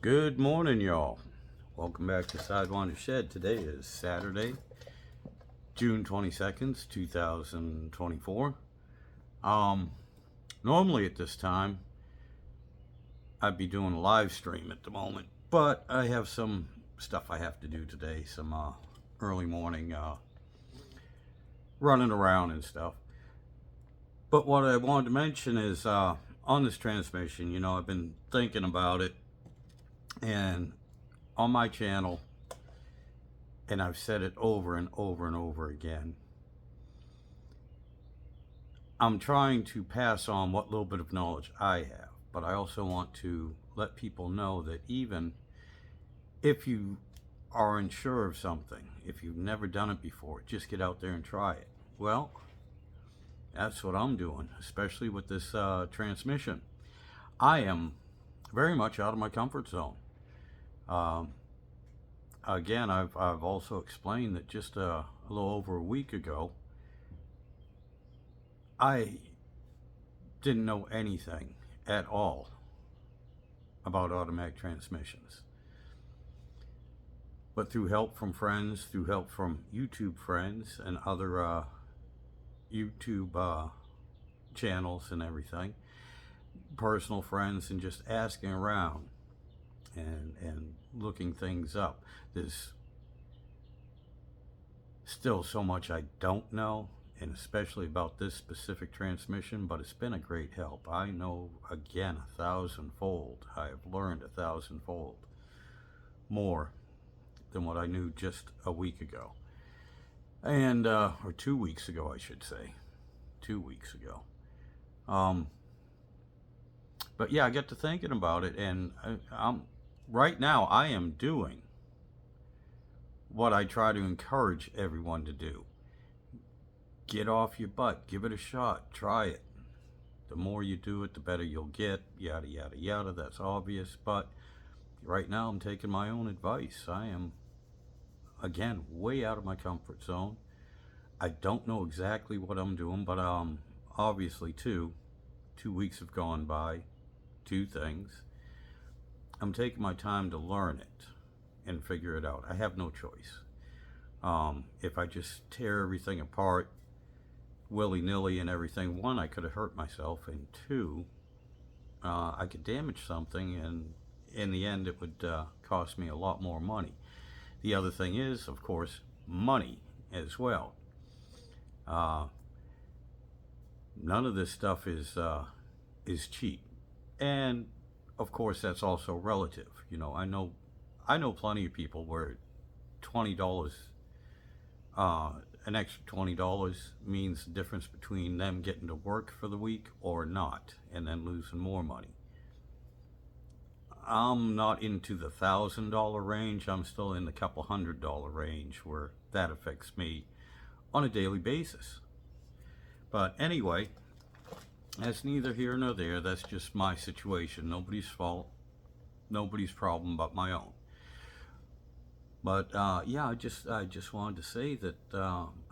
Good morning, y'all. Welcome back to Sidewynders Shed. Today is Saturday, June 22nd, 2024. Normally at this time, I'd be doing a live stream at the moment, but I have some stuff I have to do today, some early morning running around and stuff. But what I wanted to mention is on this transmission, I've been thinking about it, and on my channel, and I've said it over and over and over again, I'm trying to pass on what little bit of knowledge I have, but I also want to let people know that even if you are unsure of something, if you've never done it before, just get out there and try it. Well, that's what I'm doing, especially with this transmission. I am very much out of my comfort zone. Again, I've also explained that just a little over a week ago, I didn't know anything at all about automatic transmissions. But through help from friends, through help from YouTube friends and other YouTube channels and everything, personal friends, and just asking around and looking things up, there's still so much I don't know, and especially about this specific transmission, but it's been a great help. I know, again, 1,000-fold. I have learned 1,000-fold more than what I knew just a week ago. And, or 2 weeks ago, I should say. 2 weeks ago. But yeah, I got to thinking about it, and right now I am doing what I try to encourage everyone to do. Get off your butt, give it a shot, try it. The more you do it, the better you'll get, yada, yada, yada. That's obvious, but right now I'm taking my own advice. I am, again, way out of my comfort zone. I don't know exactly what I'm doing, but obviously 2 weeks have gone by, 2 things. I'm taking my time to learn it and figure it out. I have no choice. If I just tear everything apart willy-nilly and everything, 1, I could have hurt myself, and 2, I could damage something, and in the end it would cost me a lot more money. The other thing is, of course, money as well. None of this stuff is cheap, and of course that's also relative. I know plenty of people where $20, an extra $20 means the difference between them getting to work for the week or not, and then losing more money. I'm not into the $1,000 range. I'm still in the couple $100 range where that affects me on a daily basis. But anyway, that's neither here nor there. That's just my situation. Nobody's fault, nobody's problem but my own. But yeah, I just wanted to say that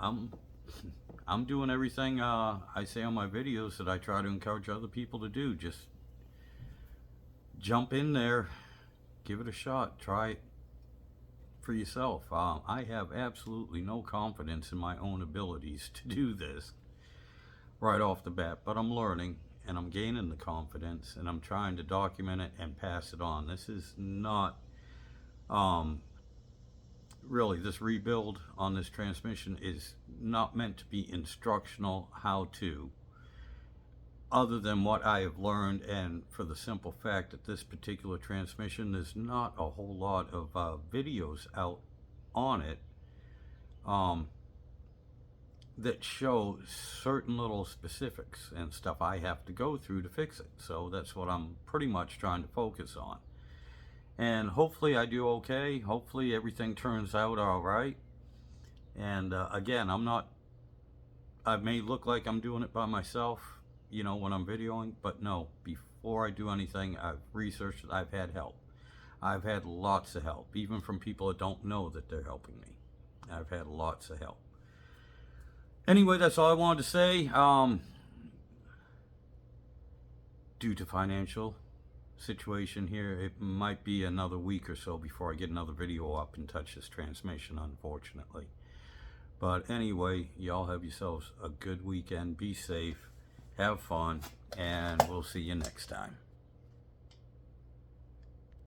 I'm doing everything I say on my videos that I try to encourage other people to do. Just jump in there, give it a shot, try it for yourself. I have absolutely no confidence in my own abilities to do this right off the bat, but I'm learning and I'm gaining the confidence, and I'm trying to document it and pass it on. This is not really, this rebuild on this transmission is not meant to be instructional how to, other than what I have learned, and for the simple fact that this particular transmission, there's not a whole lot of videos out on it that show certain little specifics and stuff I have to go through to fix it. So that's what I'm pretty much trying to focus on. And hopefully I do okay. Hopefully everything turns out all right. And again, I may look like I'm doing it by myself, when I'm videoing, but no, before I do anything, I've researched it. I've had help. I've had lots of help, even from people that don't know that they're helping me. I've had lots of help. Anyway, that's all I wanted to say. Due to financial situation here. It might be another week or so before I get another video up and touch this transmission, unfortunately. But anyway, y'all have yourselves a good weekend. Be safe, have fun, and we'll see you next time.